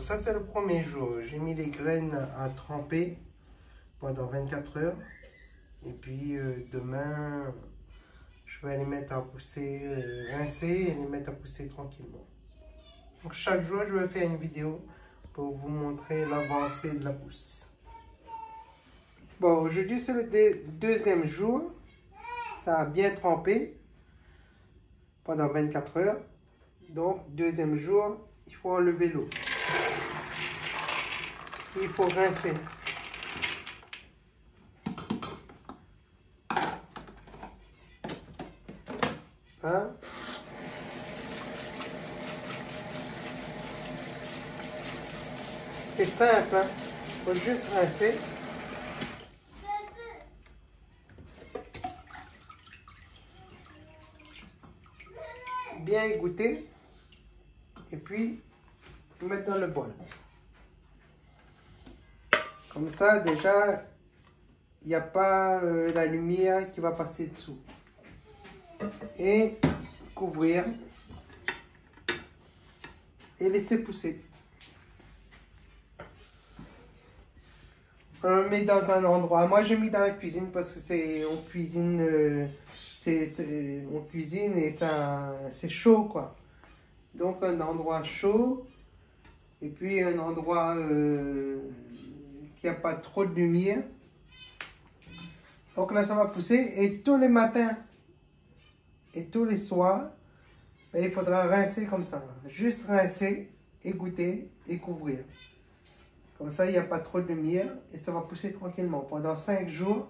ça c'est le premier jour. J'ai mis les graines à tremper pendant 24 heures. Et puis demain, je vais les mettre à pousser, rincer et les mettre à pousser tranquillement. Donc chaque jour, je vais faire une vidéo pour vous montrer l'avancée de la pousse. Bon, aujourd'hui c'est le deuxième jour. Ça a bien trempé pendant 24 heures. Donc, deuxième jour, il faut enlever l'eau. Il faut rincer. Hein? C'est simple, hein? Il faut juste rincer. Bien égoutter. Et puis, mettre dans le bol. Comme ça, déjà, il n'y a pas la lumière qui va passer dessous. Et couvrir. Et laisser pousser. On le met dans un endroit. Moi, j'ai mis dans la cuisine parce que c'est on cuisine, on cuisine et c'est chaud, quoi. Donc, un endroit chaud. Et puis, un endroit qui n'a pas trop de lumière. Donc là, ça va pousser. Et tous les matins et tous les soirs, ben, il faudra rincer comme ça. Juste rincer, égoutter et couvrir. Comme ça, il n'y a pas trop de lumière et ça va pousser tranquillement pendant 5 jours.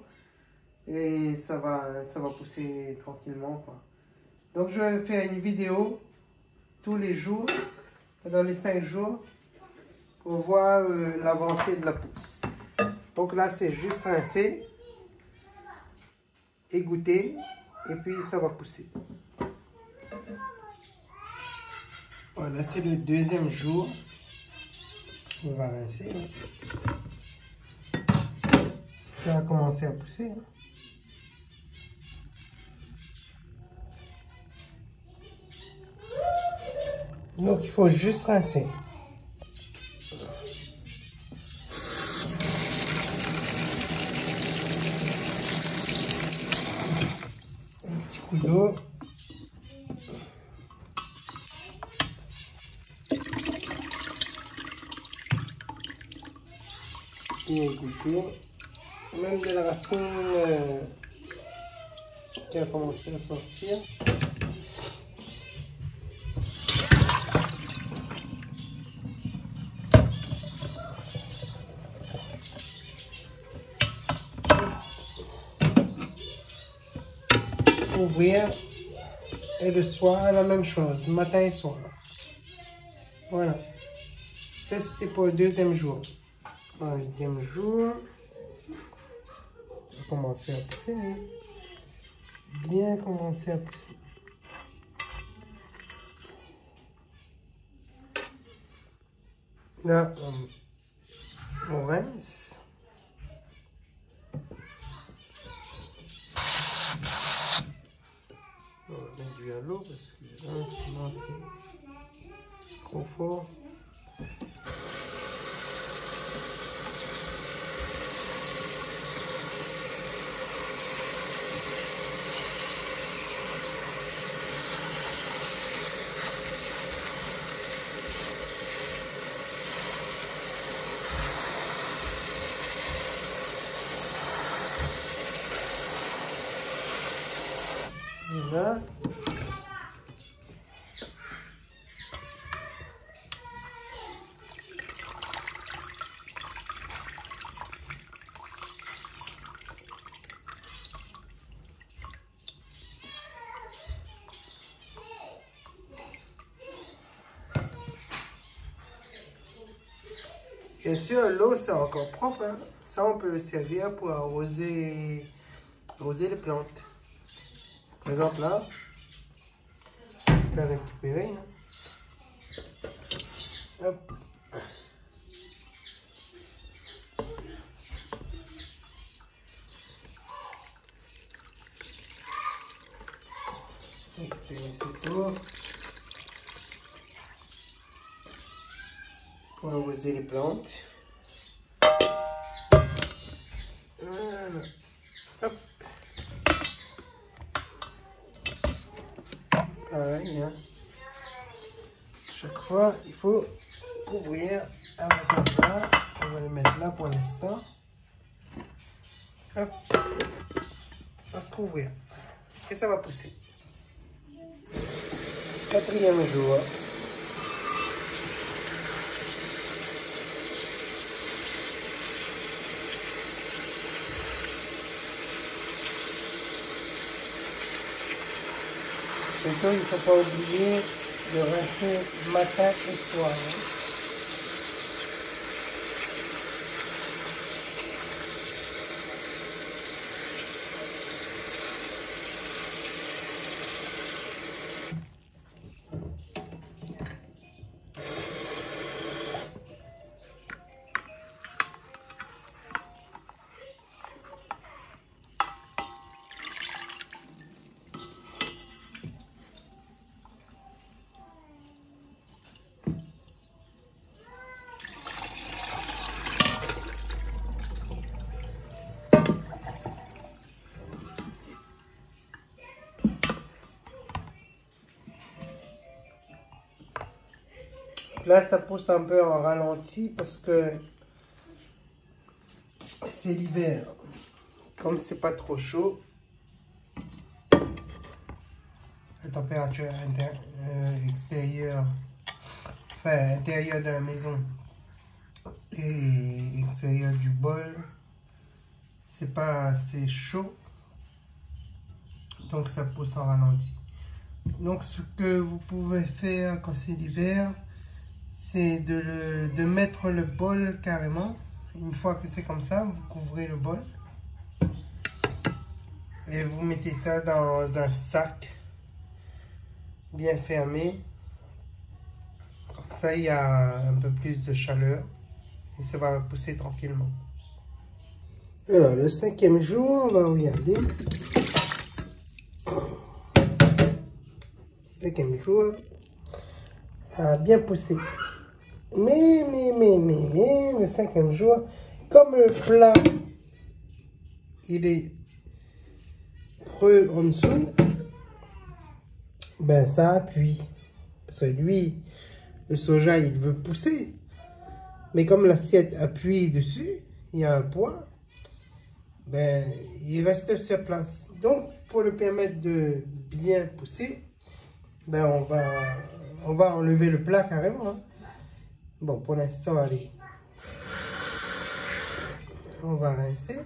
Et ça va pousser tranquillement, quoi. Donc, je vais faire une vidéo tous les jours, pendant les 5 jours, pour voir l'avancée de la pousse. Donc là, c'est juste rincer, égoutter et puis ça va pousser. Voilà, c'est le deuxième jour. On va rincer. Ça va commencer à pousser. Donc il faut juste rincer. Un petit coup d'eau. Et égoutter. Même de la racine qui a commencé à sortir. Ouvrir et le soir la même chose, matin et soir. Voilà. Ça c'était pour le deuxième jour. Dans le deuxième jour, ça va commencer à pousser. Hein. Bien commencer à pousser. Là, on rince. On va réduire à l'eau parce que là, sinon c'est trop fort. Et là, bien sûr, l'eau c'est encore propre. Hein. Ça, on peut le servir pour arroser les plantes. Par exemple, là, on peut récupérer. Hein. Hop. Et puis c'est tout. pour arroser les plantes. Voilà. Hop. Pareil, hein. Chaque fois, il faut couvrir avec un plat. On va le mettre là pour l'instant. Hop. On va couvrir. Et ça va pousser. 4e jour. Surtout, il ne faut pas oublier de rincer matin et soir. Hein. Là, ça pousse un peu en ralenti parce que c'est l'hiver. Comme c'est pas trop chaud, la température extérieure, enfin intérieure de la maison et extérieure du bol, c'est pas assez chaud. Donc ça pousse en ralenti. Donc ce que vous pouvez faire quand c'est l'hiver, c'est de mettre le bol carrément. Une fois que c'est comme ça, vous couvrez le bol. Et vous mettez ça dans un sac bien fermé. Comme ça, il y a un peu plus de chaleur. Et ça va pousser tranquillement. Alors, le 5e jour, on va regarder. 5e jour, ça a bien poussé. Mais, le 5e jour, comme le plat, il est creux en dessous, ben ça appuie. Parce que lui, le soja, il veut pousser. Mais comme l'assiette appuie dessus, il y a un poids, ben il reste sur place. Donc, pour le permettre de bien pousser, ben on va enlever le plat carrément. Hein. Bon, pour l'instant, allez. On va rincer.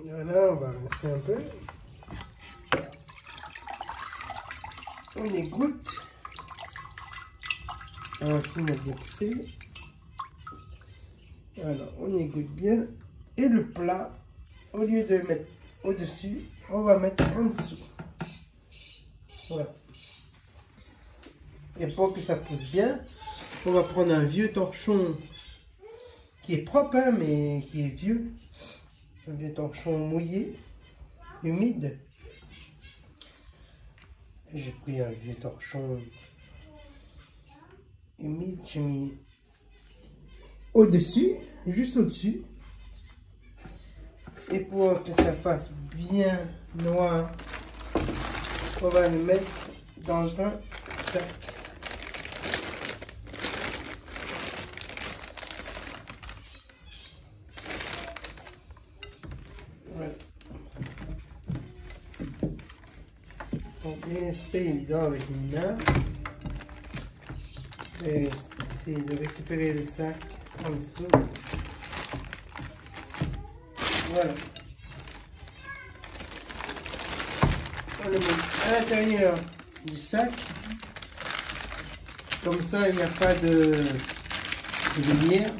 Voilà, on va rincer un peu. On égoutte. Ainsi, on a bien poussé. Alors, on égoutte bien. Et le plat, au lieu de mettre au-dessus, on va mettre en dessous. Voilà. Et pour que ça pousse bien, on va prendre un vieux torchon qui est propre, hein, mais qui est vieux. Un vieux torchon mouillé, humide. J'ai pris un vieux torchon humide, j'ai mis au-dessus, juste au-dessus. Et pour que ça fasse bien noir, on va le mettre dans un sac. Voilà. Donc, c'est pas évident avec une main. C'est de récupérer le sac en dessous. Voilà. On le met à l'intérieur du sac. Comme ça, il n'y a pas de lumière.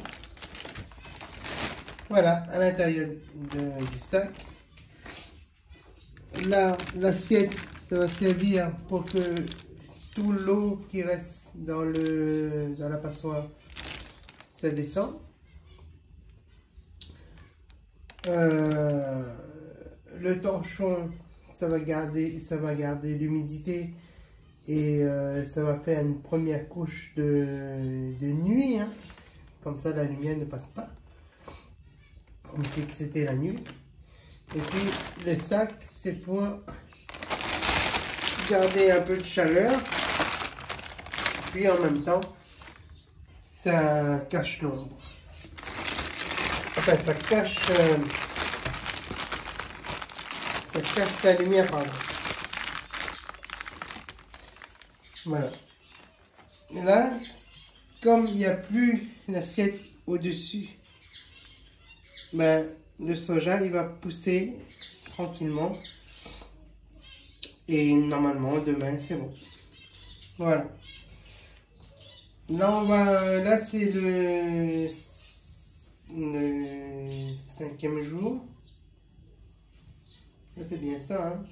Voilà, à l'intérieur du sac. Là, l'assiette, Ça va servir pour que tout l'eau qui reste dans la passoire, ça descend. Le torchon, ça va garder l'humidité et ça va faire une première couche de nuit, hein. Comme ça la lumière ne passe pas, comme si c'était la nuit. Et puis le sac, c'est pour garder un peu de chaleur, puis en même temps ça cache l'ombre, enfin ça cache la lumière, pardon. Voilà. Et là, comme il n'y a plus l'assiette au-dessus, ben, le soja il va pousser tranquillement. Et normalement, demain, c'est bon. Voilà. Là, c'est le 5e jour. Là, c'est bien ça, hein.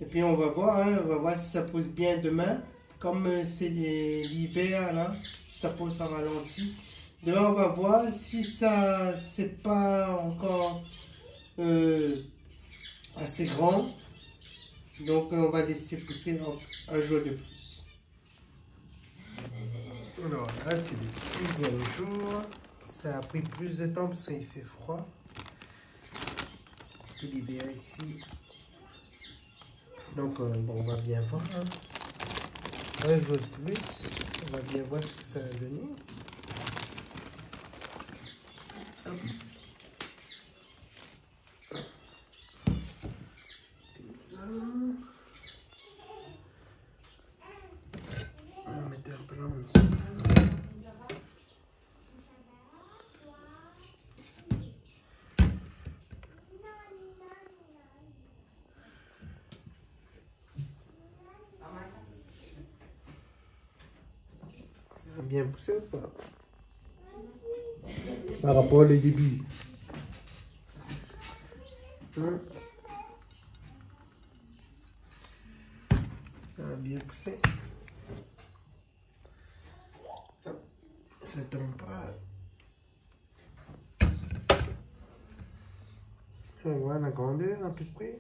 Et puis, on va voir, hein, on va voir si ça pousse bien demain. Comme c'est l'hiver, là, ça pousse en ralenti. Demain, on va voir si ça, c'est pas encore assez grand. Donc, on va laisser pousser un jour de plus. Alors, là, c'est le 6e jour. Ça a pris plus de temps parce qu'il fait froid. C'est l'hiver ici. Donc, bon, on va bien voir. Hein. Un jour de plus. On va bien voir ce que ça va donner. Hop. On va mettre un peu là en dessous. Ça a bien poussé ou pas? Par rapport au début. Ça a bien poussé. Hop. Ça tombe pas. On voit la grandeur à peu près.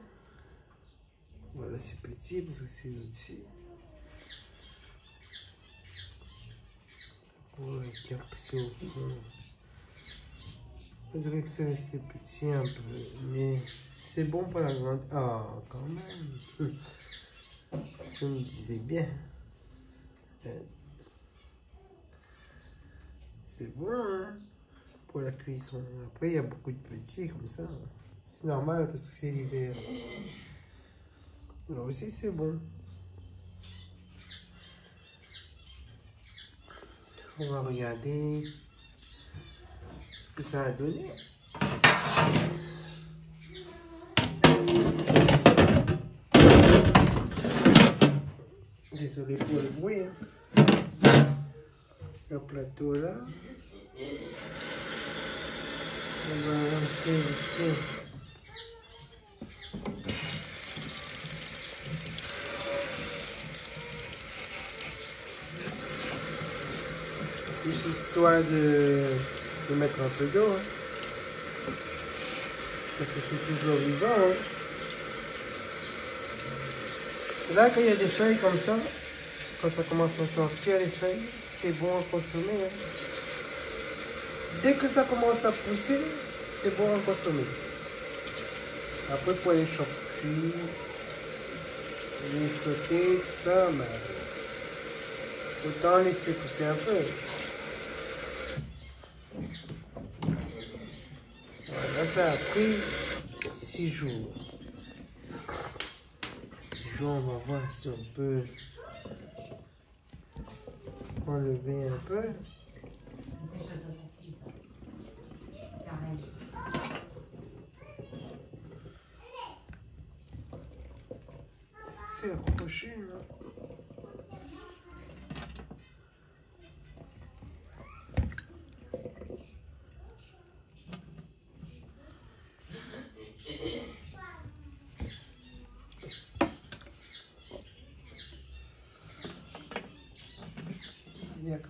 Voilà, c'est petit parce que c'est au-dessus. Ouais, qui a poussé au fond. Je dirais que c'est resté petit un peu, mais c'est bon pour la grande. Ah, quand même. Je me disais bien. C'est bon, hein, pour la cuisson. Après, il y a beaucoup de petits comme ça. C'est normal parce que c'est l'hiver. Là aussi, c'est bon. On va regarder ce que ça a donné. Désolé pour le bruit. Hein. Le plateau là. On va lancer ici. Juste histoire de mettre un peu d'eau. Hein. Parce que c'est toujours vivant. Hein. Là, quand il y a des feuilles comme ça, quand ça commence à sortir les feuilles, c'est bon à consommer. Hein. Dès que ça commence à pousser, c'est bon à consommer. Après, pour les chocs cuits, les sauter, tout ça, ben, autant laisser pousser un peu. Voilà, ça a pris 6 jours. 6 jours, on va voir si on peut enlever un peu. C'est accroché là.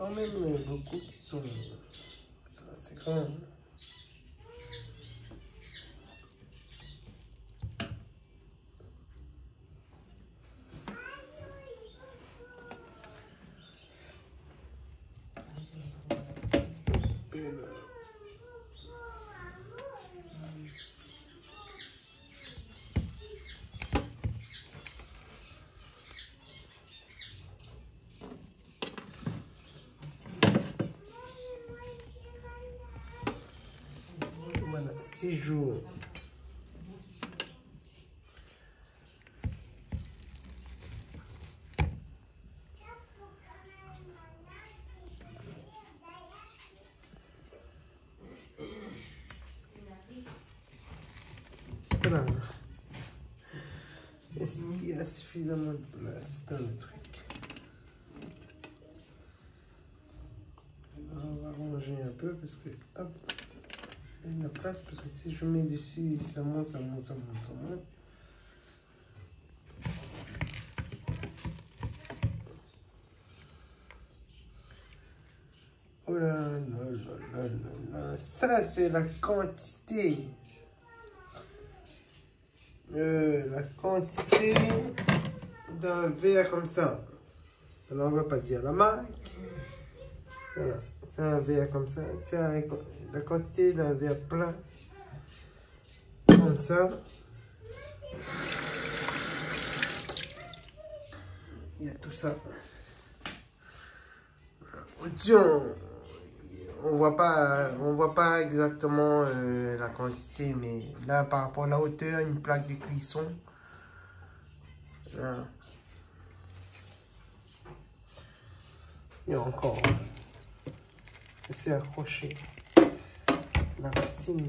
quand même beaucoup qui sont... C'est quand même... Voilà, 6 jours. Voilà. Est-ce qu'il y a suffisamment de place dans le truc? On va ranger un peu parce que, hop, il y a de la place parce que si je mets dessus, ça monte, ça monte, ça monte, ça monte. Oh là là là là là là, ça c'est la quantité. La quantité d'un verre comme ça. Alors on va pas dire la marque. Voilà, c'est un verre comme ça. C'est la quantité d'un verre plein. Comme ça. Il y a tout ça. On voit pas exactement la quantité, mais là par rapport à la hauteur, une plaque de cuisson. Là. Il y a encore. C'est accroché. La racine.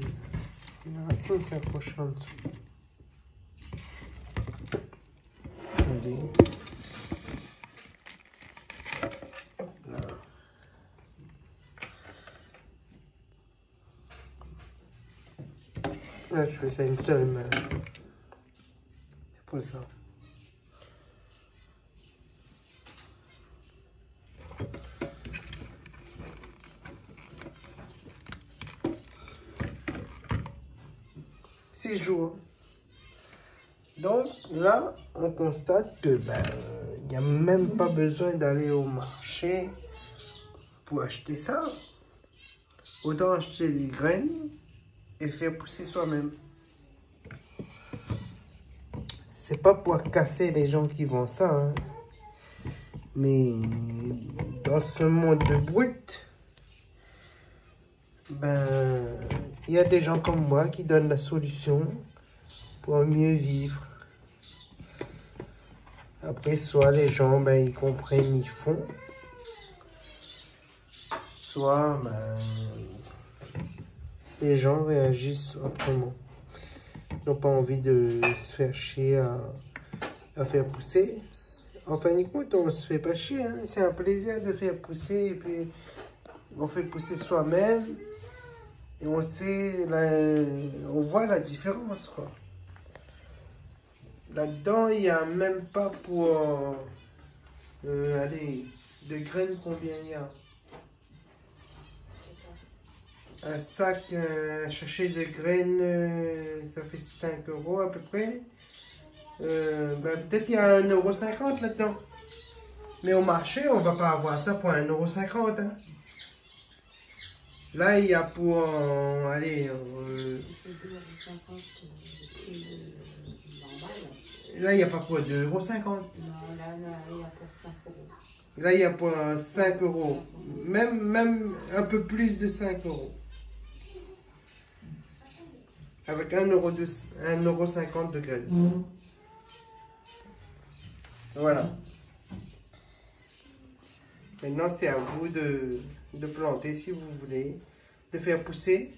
Et la racine s'est accrochée en dessous. Attendez. Hop là. Là, je fais ça une seule main. C'est pour ça. Jours. Donc là, on constate que il n'y a même pas besoin d'aller au marché pour acheter ça. Autant acheter les graines et faire pousser soi-même. C'est pas pour casser les gens qui vendent ça, hein. Mais dans ce monde de brut, il y a des gens comme moi qui donnent la solution pour mieux vivre. Après, soit les gens, ils comprennent, ils font. Soit, les gens réagissent autrement. Ils n'ont pas envie de se faire chier à faire pousser. En fin de compte, on se fait pas chier, hein. C'est un plaisir de faire pousser et puis on fait pousser soi-même. Et on sait, on voit la différence, quoi. Là-dedans, il n'y a même pas pour... allez, de graines, combien il y a? Un sac, un sachet de graines, ça fait 5 € à peu près. Peut-être il y a 1,50 € là-dedans. Mais au marché, on ne va pas avoir ça pour 1,50 €. Hein. Là, il y a pour... allez... là, il n'y a pas pour 2,50 €. Non, là, il y a pour 5 €. Là, il y a pour 5 €. Même un peu plus de 5 €. Avec 1,50 € de graines. Voilà. Maintenant, c'est à vous de planter si vous voulez. De faire pousser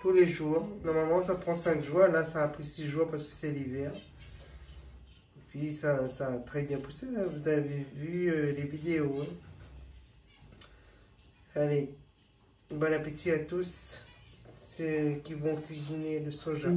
tous les jours. Normalement, ça prend 5 jours. Là, ça a pris 6 jours parce que c'est l'hiver. Puis, ça a très bien poussé. Hein. Vous avez vu les vidéos. Hein. Allez, bon appétit à tous ceux qui vont cuisiner le soja.